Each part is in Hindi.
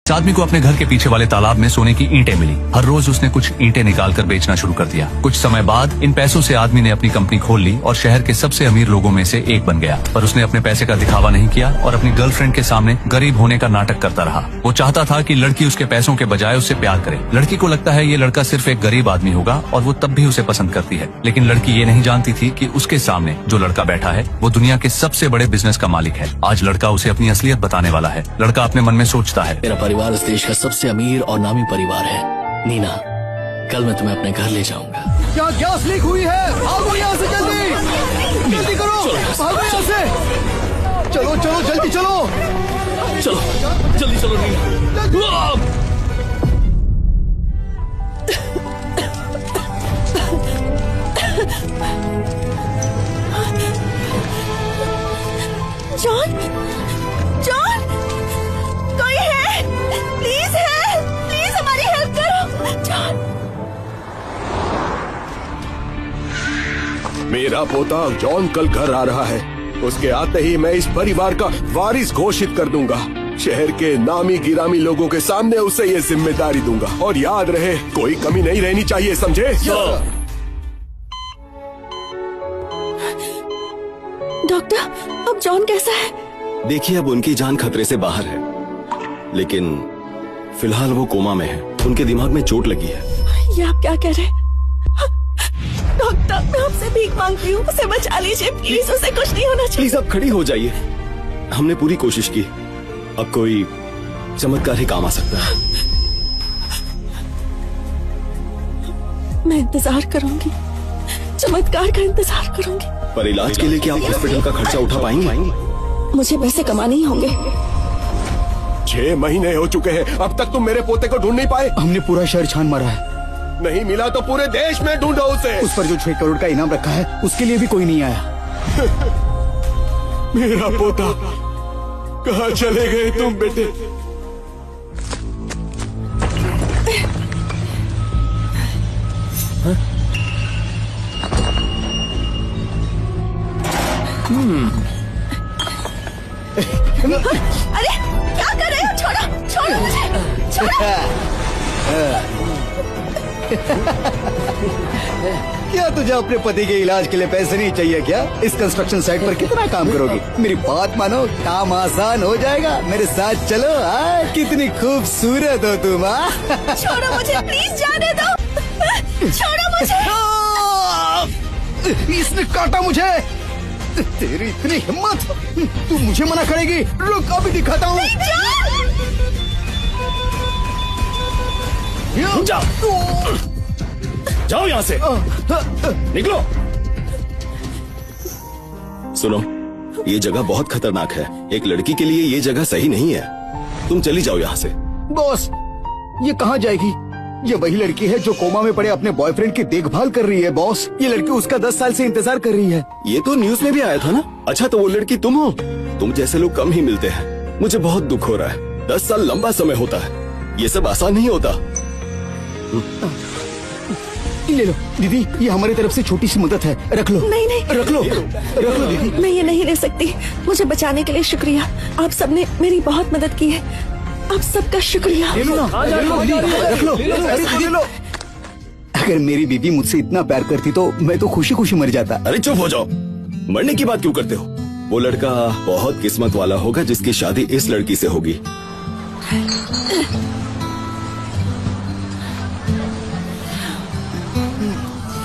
इस आदमी को अपने घर के पीछे वाले तालाब में सोने की ईंटें मिली। हर रोज उसने कुछ ईंटें निकालकर बेचना शुरू कर दिया। कुछ समय बाद इन पैसों से आदमी ने अपनी कंपनी खोल ली और शहर के सबसे अमीर लोगों में से एक बन गया। पर उसने अपने पैसे का दिखावा नहीं किया और अपनी गर्लफ्रेंड के सामने गरीब होने का नाटक करता रहा। वो चाहता था कि लड़की उसके पैसों के बजाय उससे प्यार करे। लड़की को लगता है ये लड़का सिर्फ एक गरीब आदमी होगा और वो तब भी उसे पसंद करती है। लेकिन लड़की ये नहीं जानती थी कि उसके सामने जो लड़का बैठा है वो दुनिया के सबसे बड़े बिजनेस का मालिक है। आज लड़का उसे अपनी असलियत बताने वाला है। लड़का अपने मन में सोचता है, मेरा परिवार इस देश का सबसे अमीर और नामी परिवार है। नीना, कल मैं तुम्हें अपने घर ले जाऊंगा। क्या गैस लीक हुई है? भागो यहाँ से जल्दी, जल्दी करो, भागो यहाँ से। चलो चलो जल्दी चलो, चलो जल्दी चलो नीना। जॉन, जॉन, कोई है? प्लीज है, प्लीज हमारी हेल्प करो। जॉन, मेरा पोता जॉन कल घर आ रहा है। उसके आते ही मैं इस परिवार का वारिस घोषित कर दूंगा। शहर के नामी गिरामी लोगों के सामने उसे ये जिम्मेदारी दूंगा। और याद रहे, कोई कमी नहीं रहनी चाहिए, समझे? डॉक्टर, अब जॉन कैसा है? देखिए, अब उनकी जान खतरे से बाहर है, लेकिन फिलहाल वो कोमा में है। उनके दिमाग में चोट लगी है। ये आप क्या कह रहे हैं? डॉक्टर, मैं आपसे भीख मांगती हूँ, उसे बचा लीजिए प्लीज, उसे कुछ नहीं होना चाहिए। प्लीज आप खड़ी हो जाइए। हमने पूरी कोशिश की, अब कोई चमत्कार ही काम आ सकता है। मैं इंतजार करूंगी, चमत्कार का इंतजार करूंगी। पर इलाज के लिए क्या आप हॉस्पिटल का खर्चा उठा पाएंगे? मुझे पैसे कमाने ही होंगे। 6 महीने हो चुके हैं, अब तक तुम मेरे पोते को ढूंढ नहीं पाए। हमने पूरा शहर छान मारा है, नहीं मिला तो पूरे देश में ढूंढो उसे। उस पर जो 6 करोड़ का इनाम रखा है उसके लिए भी कोई नहीं आया। मेरा पोता कहाँ चले गए तुम बेटे? अरे क्या कर रहे हो? छोड़ो, छोड़ो मुझे, छोड़ो। क्या तुझे अपने पति के इलाज के लिए पैसे नहीं चाहिए क्या? इस कंस्ट्रक्शन साइट पर कितना काम करोगी? मेरी बात मानो, काम आसान हो जाएगा। मेरे साथ चलो। कितनी खूबसूरत हो तुम। छोड़ो मुझे प्लीज, जाने दो। छोड़ो मुझे। इसने काटा मुझे। तेरी इतनी हिम्मत, तू मुझे मना करेगी? रुक, अभी दिखाता हूँ। जाओ, जाओ यहाँ से, निकलो। सुनो, ये जगह बहुत खतरनाक है। एक लड़की के लिए ये जगह सही नहीं है। तुम चली जाओ यहाँ से। बॉस, ये कहाँ जाएगी? ये वही लड़की है जो कोमा में पड़े अपने बॉयफ्रेंड की देखभाल कर रही है। बॉस, ये लड़की उसका 10 साल से इंतजार कर रही है। ये तो न्यूज में भी आया था ना। अच्छा, तो वो लड़की तुम हो? तुम जैसे लोग कम ही मिलते हैं। मुझे बहुत दुख हो रहा है। 10 साल लंबा समय होता है, ये सब आसान नहीं होता। ले लो दीदी, ये हमारी तरफ से छोटी सी मदद है, रख लो। नहीं नहीं, रख लो, रख लो दीदी। मैं ये नहीं ले सकती। मुझे बचाने के लिए शुक्रिया। आप सबने मेरी बहुत मदद की है, आप सबका शुक्रिया। ले लो ना, ले लो दीदी, रख लो। अरे दीदी लो। अगर मेरी बीबी मुझसे इतना प्यार करती तो मैं तो खुशी खुशी मर जाता। अरे चुप हो जाओ, मरने की बात क्यों करते हो? वो लड़का बहुत किस्मत वाला होगा जिसकी शादी इस लड़की से होगी।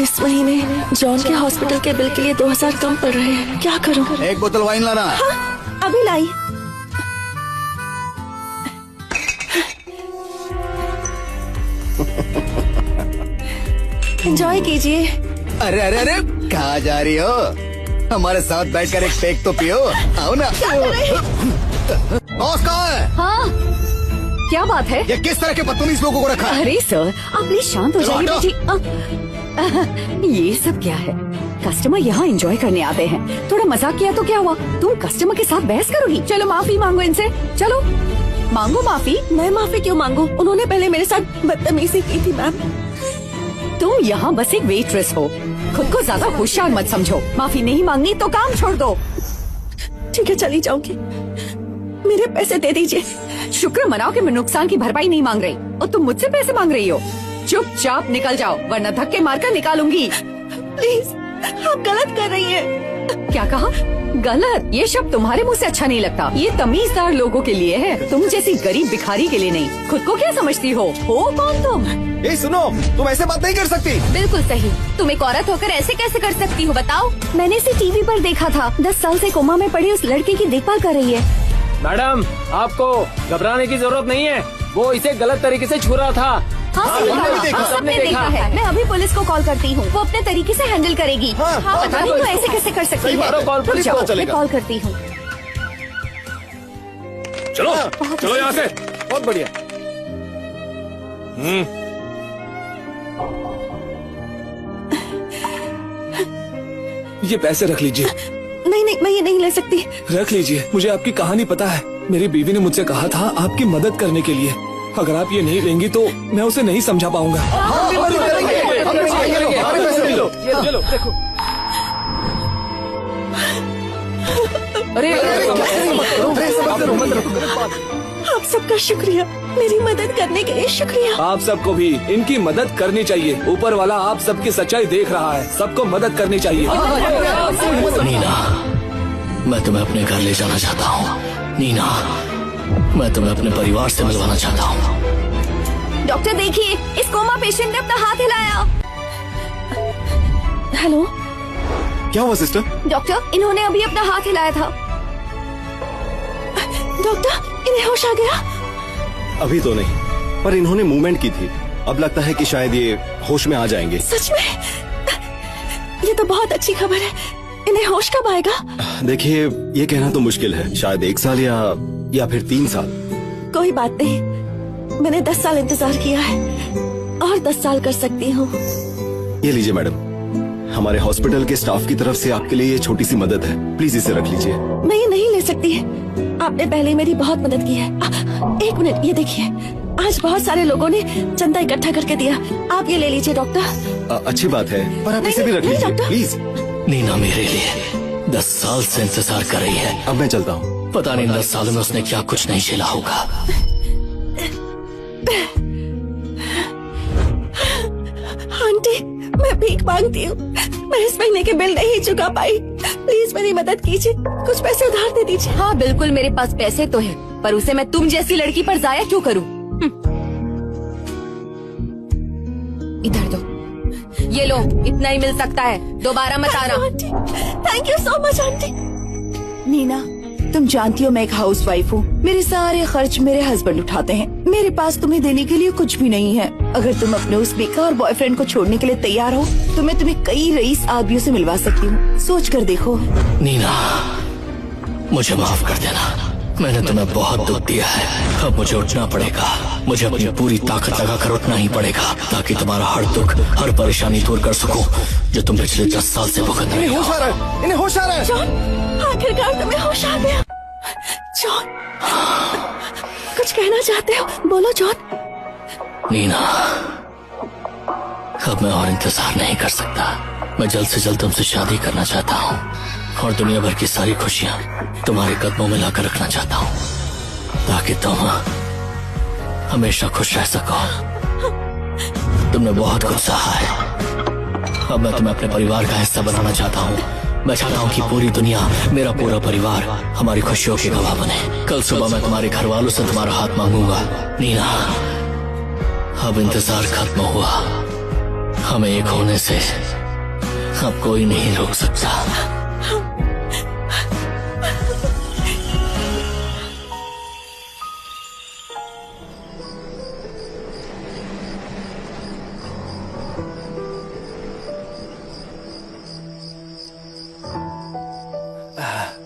इस महीने जॉन के हॉस्पिटल के बिल के लिए 2000 कम पड़ रहे हैं। क्या करूं? एक बोतल वाइन लाना। हाँ, अभी लाई। एंजॉय कीजिए। अरे अरे अरे, कहाँ जा रही हो? हमारे साथ बैठकर एक पेक तो पियो। आओ ना। बॉस कहाँ है? हाँ, क्या बात है? ये किस तरह के बदतमीज लोगों को रखा है? अरे सर, आप प्लीज शांत हो जाइए बेटी। ये सब क्या है? कस्टमर यहाँ एंजॉय करने आते हैं, थोड़ा मजाक किया तो क्या हुआ? तुम कस्टमर के साथ बहस करोगी? चलो माफी मांगो इनसे, चलो मांगो माफी। मैं माफी क्यों मांगू? उन्होंने पहले मेरे साथ बदतमीजी की थी मैम। तुम यहाँ बस एक वेट्रेस हो, खुद को ज्यादा होशियार मत समझो। माफी नहीं मांगनी तो काम छोड़ दो। ठीक है, चली जाऊंगी। मेरे पैसे दे दीजिए, शुक्र मनाओ कि मैं नुकसान की भरपाई नहीं मांग रही और तुम मुझसे पैसे मांग रही हो। चुपचाप निकल जाओ वरना धक्के मारकर निकालूंगी। प्लीज, आप गलत कर रही हैं। क्या कहा? गलत? ये शब्द तुम्हारे मुंह से अच्छा नहीं लगता। ये तमीजदार लोगों के लिए है, तुम जैसी गरीब भिखारी के लिए नहीं। खुद को क्या समझती हो कौन तुम? ए सुनो, तुम ऐसे बात नहीं कर सकती। बिल्कुल सही। तुम एक औरत होकर ऐसे कैसे कर सकती हो बताओ? मैंने इसे टीवी पर देखा था। 10 साल से कोमा में पड़ी उस लड़के की देखभाल कर रही है। मैडम, आपको घबराने की जरूरत नहीं है। वो इसे गलत तरीके से छू रहा था। हाँ, सही हमने भी कहा। देखा, हाँ, सबने देखा है। मैं अभी पुलिस को कॉल करती हूँ, वो अपने तरीके से हैंडल करेगी। हाँ, पता नहीं वो ऐसे कैसे कर सकती है। मारो कॉल, पुलिस को रुक जाओ, मैं चलेगा। कॉल करती हूँ। चलो चलो यहाँ से। बहुत बढ़िया। ये पैसे रख लीजिए। नहीं नहीं, मैं ये नहीं ले सकती। रख लीजिए, मुझे आपकी कहानी पता है। मेरी बीवी ने मुझसे कहा था आपकी मदद करने के लिए। अगर आप ये नहीं लेंगी तो मैं उसे नहीं समझा पाऊंगा। हम भी मदद करेंगे, हम भी मदद करेंगे, हमारे पैसे ले लो। ये चलो देखो। अरे आप सबका शुक्रिया, मेरी मदद करने के लिए शुक्रिया। आप सबको भी इनकी मदद करनी चाहिए। ऊपर वाला आप सबकी सच्चाई देख रहा है। सबको मदद करनी चाहिए। नीना, मैं तुम्हें अपने घर ले जाना चाहता हूँ। नीना, मैं तुम्हें अपने परिवार से मिलवाना चाहता हूँ। डॉक्टर देखिए, इस कोमा पेशेंट ने अपना हाथ हिलाया। हेलो क्या हुआ सिस्टर? डॉक्टर, इन्होंने अभी अपना हाथ हिलाया था। डॉक्टर, इन्हें होश आ गया? अभी तो नहीं, पर इन्होंने मूवमेंट की थी। अब लगता है कि शायद ये होश में आ जाएंगे। सच में? ये तो बहुत अच्छी खबर है। इन्हें होश कब आएगा? देखिए, ये कहना तो मुश्किल है। शायद 1 साल या फिर 3 साल। कोई बात नहीं, मैंने 10 साल इंतजार किया है और 10 साल कर सकती हूँ। ये लीजिए मैडम, हमारे हॉस्पिटल के स्टाफ की तरफ से आपके लिए ये छोटी सी मदद है। प्लीज इसे रख लीजिए। मैं ये नहीं ले सकती। आपने पहले मेरी बहुत मदद की है। 1 मिनट, ये देखिए, आज बहुत सारे लोगों ने चंदा इकट्ठा करके दिया। आप ये ले लीजिए डॉक्टर। अच्छी बात है, पर आप नहीं, इसे भी रख नहीं, लीजिए डॉक्टर। प्लीज। नीना मेरे लिए 10 साल से इंतजार कर रही है। अब मैं चलता हूँ। पता नहीं 10 सालों में उसने क्या कुछ नहीं झेला होगा। आंटी, मैं भीख मांगती हूँ। मैं इस महीने के बिल नहीं चुका पाई। प्लीज मेरी मदद कीजिए, कुछ पैसे उधार दे दीजिए। हाँ बिल्कुल, मेरे पास पैसे तो है, पर उसे मैं तुम जैसी लड़की पर जाया क्यों करूँ? इधर दो, ये लो, इतना ही मिल सकता है। दोबारा मत आना। Aunty, thank you so much aunty. Neena, तुम जानती हो मैं एक हाउस वाइफ हूँ। मेरे सारे खर्च मेरे हस्बैंड उठाते हैं। मेरे पास तुम्हें देने के लिए कुछ भी नहीं है। अगर तुम अपने उस बेकार बॉयफ्रेंड को छोड़ने के लिए तैयार हो तो मैं तुम्हें कई रईस आदमियों से मिलवा सकती हूँ। सोच कर देखो। नीना, मुझे माफ कर देना। मैंने तुम्हें बहुत दुख दिया है। अब मुझे उठना पड़ेगा। मुझे अपनी पूरी ताकत लगाकर उठना ही पड़ेगा ताकि तुम्हारा हर दुख, हर परेशानी दूर कर सकूं जो तुम पिछले 10 साल से भुगत रहे हो। होश आ रहा है, इन्हें होश आ रहा है। जॉन, आखिरकार तुम्हें होश आ गया। जॉन, कुछ कहना चाहते हो? बोलो जॉन। नीना, अब मैं और इंतजार नहीं कर सकता। मैं जल्द से जल्द तुमसे शादी करना चाहता हूँ और दुनिया भर की सारी खुशियाँ तुम्हारे कदमों में लाकर रखना चाहता हूँ ताकि तुम हमेशा खुश रह सको। तुमने बहुत कुछ सहा है। अब मैं तुम्हें अपने परिवार का हिस्सा बनाना चाहता हूँ। मैं चाहता हूँ कि पूरी दुनिया, मेरा पूरा परिवार हमारी खुशियों के गवाह बने। कल सुबह मैं तुम्हारे घर वालों से तुम्हारा हाथ मांगूंगा। नीना, अब इंतजार खत्म हुआ। हमें एक होने से अब कोई नहीं रोक सकता।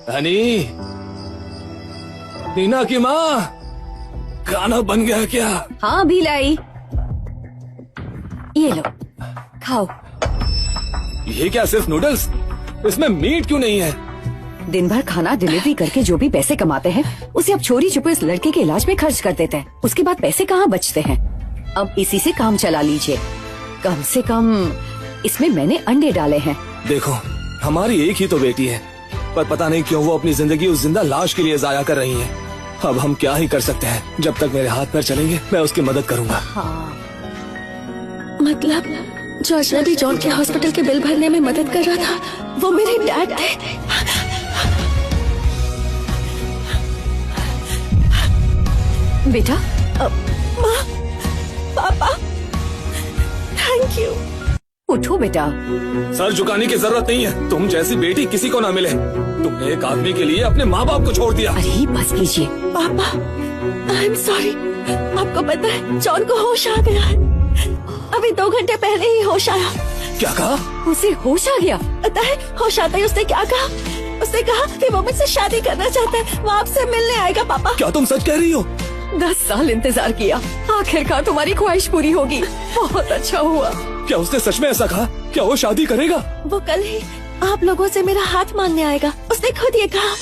हनी, नीना की माँ, खाना बन गया क्या? हाँ अभी लाई। ये लो, खाओ। ये क्या सिर्फ नूडल्स? इसमें मीट क्यों नहीं है? दिन भर खाना डिलीवरी करके जो भी पैसे कमाते हैं उसे अब चोरी छुपे इस लड़के के इलाज में खर्च कर देते हैं। उसके बाद पैसे कहाँ बचते हैं? अब इसी से काम चला लीजिए। कम से कम इसमें मैंने अंडे डाले हैं। देखो, हमारी एक ही तो बेटी है, पर पता नहीं क्यों वो अपनी जिंदगी उस जिंदा लाश के लिए जाया कर रही है। अब हम क्या ही कर सकते हैं। जब तक मेरे हाथ पैर चलेंगे मैं उसकी मदद करूंगा। मतलब जो अजनबी जॉन के हॉस्पिटल के बिल भरने में मदद कर रहा था वो मेरे डैड थे। बेटा माँ, पापा, थैंक यू। उठो बेटा। सर झुकाने की जरूरत नहीं है। तुम जैसी बेटी किसी को ना मिले। तुमने एक आदमी के लिए अपने माँ बाप को छोड़ दिया। अरे बस कीजिए। पापा, आई एम सॉरी। आपको पता है जॉन को होश आ गया है। अभी 2 घंटे पहले ही होश आया। क्या कहा? उसे होश आ गया? पता है होश आता ही उसने क्या कहा? उसने कहा कि वो मुझसे शादी करना चाहता है, वो आपसे मिलने आएगा। पापा, क्या तुम सच कह रही हो? 10 साल इंतजार किया, आखिरकार तुम्हारी ख्वाहिश पूरी होगी। बहुत अच्छा हुआ। क्या उसने सच में ऐसा कहा? क्या वो शादी करेगा? वो कल ही आप लोगों से मेरा हाथ मांगने आएगा। उसने खुद ये कहा।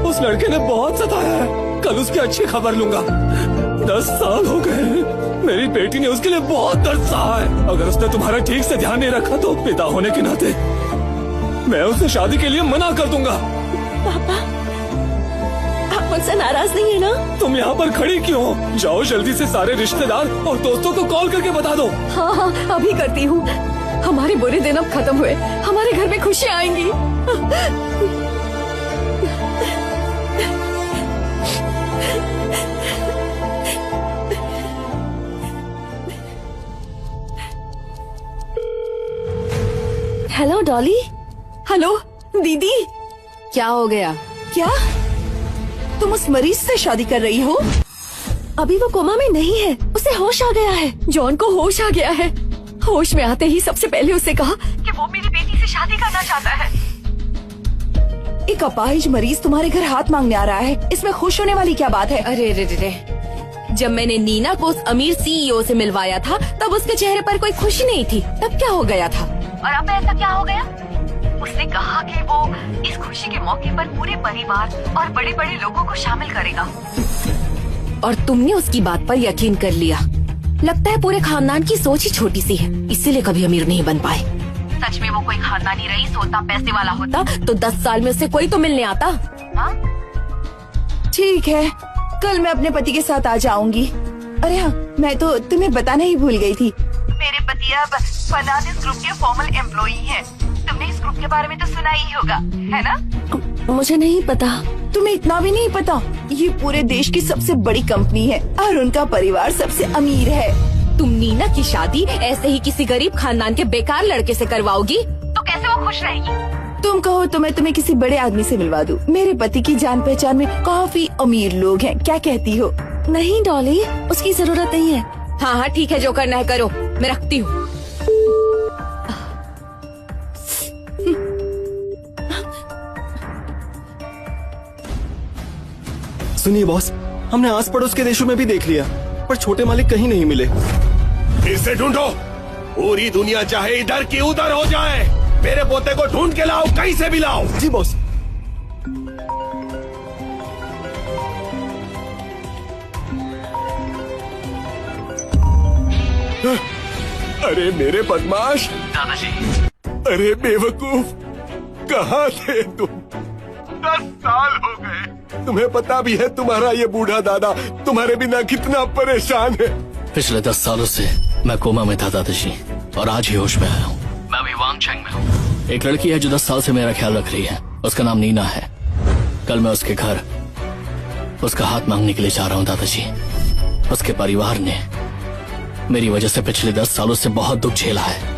उस लड़के ने बहुत सताया है। कल उसकी अच्छी खबर लूंगा। 10 साल हो गए। मेरी बेटी ने उसके लिए बहुत दर्द सहा है। अगर उसने तुम्हारा ठीक से ध्यान नहीं रखा तो पिता होने के नाते मैं उसे शादी के लिए मना कर दूंगा। पापा, आप मुझसे नाराज नहीं है ना? तुम यहाँ पर खड़ी क्यों हो? जाओ जल्दी से सारे रिश्तेदार और दोस्तों को कॉल करके बता दो। हाँ हाँ अभी करती हूँ। हमारे बुरे दिन अब खत्म हुए, हमारे घर में खुशियाँ आएंगी। हेलो डॉली। हेलो दीदी। क्या हो गया? क्या तुम उस मरीज से शादी कर रही हो? अभी वो कोमा में नहीं है, उसे होश आ गया है। जॉन को होश आ गया है। होश में आते ही सबसे पहले उसे कहा कि वो मेरी बेटी से शादी करना चाहता है। एक अपाहिज मरीज तुम्हारे घर हाथ मांगने आ रहा है, इसमें खुश होने वाली क्या बात है? अरे रे रे रे, जब मैंने नीना को उस अमीर सीईओ से मिलवाया था तब उसके चेहरे पर कोई खुशी नहीं थी। तब क्या हो गया था? और अब ऐसा क्या हो गया? उसने कहा कि वो इस खुशी के मौके पर पूरे परिवार और बड़े बड़े लोगों को शामिल करेगा। और तुमने उसकी बात पर यकीन कर लिया। लगता है पूरे खानदान की सोच ही छोटी सी है, इसीलिए कभी अमीर नहीं बन पाए। सच में वो कोई खानदानी रईस होता, पैसे वाला होता तो 10 साल में उससे कोई तो मिलने आता। हाँ? ठीक है, कल मैं अपने पति के साथ आ जाऊंगी। अरे हाँ, मैं तो तुम्हें बताना ही भूल गई थी। मेरे पति अब फनाद इस ग्रुप के फॉर्मल एम्प्लॉई हैं। तुमने इस ग्रुप के बारे में तो सुना ही होगा, है ना? मुझे नहीं पता। तुम्हें इतना भी नहीं पता? ये पूरे देश की सबसे बड़ी कंपनी है और उनका परिवार सबसे अमीर है। तुम नीना की शादी ऐसे ही किसी गरीब खानदान के बेकार लड़के से करवाओगी तो कैसे वो खुश रहेगी? तुम कहो तो मैं तुम्हें किसी बड़े आदमी से मिलवा दूं। मेरे पति की जान पहचान में काफी अमीर लोग हैं, क्या कहती हो? नहीं डॉली, उसकी जरूरत नहीं है। हाँ हाँ ठीक है, जो करना है करो, मैं रखती हूँ। सुनिए बॉस, हमने आस पड़ोस के देशों में भी देख लिया पर छोटे मालिक कहीं नहीं मिले। इसे ढूंढो। पूरी दुनिया चाहे इधर की उधर हो जाए, मेरे पोते को ढूंढ के लाओ, कहीं से भी लाओ। जी बॉस। अरे मेरे बदमाश, दादाजी। अरे बेवकूफ, कहाँ थे तुम? 10 साल हो गए। तुम्हें पता भी है तुम्हारा ये बूढ़ा दादा तुम्हारे बिना कितना परेशान है। पिछले 10 सालों से मैं कोमा में था दादाजी, और आज ही होश में आया हूँ। मैं अभी वांगचैंग में हूँ। एक लड़की है जो 10 साल से मेरा ख्याल रख रही है, उसका नाम नीना है। कल मैं उसके घर उसका हाथ मांगने के लिए जा रहा हूँ दादाजी। उसके परिवार ने मेरी वजह से पिछले 10 सालों से बहुत दुख झेला है।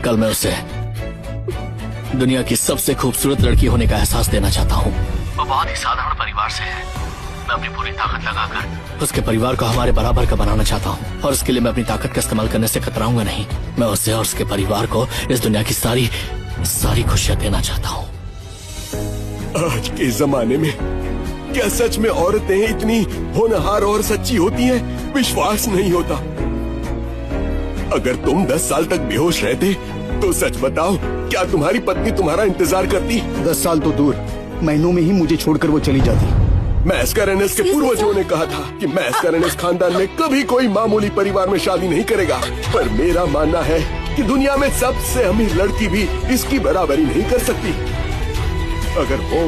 कल मैं उसे दुनिया की सबसे खूबसूरत लड़की होने का एहसास देना चाहता हूँ। वो बहुत ही साधारण परिवार से है। मैं अपनी पूरी ताकत लगाकर उसके परिवार को हमारे बराबर का बनाना चाहता हूँ, और इसके लिए मैं अपनी ताकत का इस्तेमाल करने से कतराऊंगा नहीं। मैं उसे और उसके परिवार को इस दुनिया की सारी खुशियाँ देना चाहता हूँ। आज के जमाने में क्या सच में औरतें इतनी होनहार और सच्ची होती हैं? विश्वास नहीं होता। अगर तुम 10 साल तक बेहोश रहते तो सच बताओ, क्या तुम्हारी पत्नी तुम्हारा इंतजार करती? 10 साल तो दूर, महीनों में ही मुझे छोड़कर वो चली जाती। मैस्करेनेस के पूर्वजों ने कहा था कि मैस्करेनेस खानदान में कभी कोई मामूली परिवार में शादी नहीं करेगा, पर मेरा मानना है कि दुनिया में सबसे अमीर लड़की भी इसकी बराबरी नहीं कर सकती। अगर वो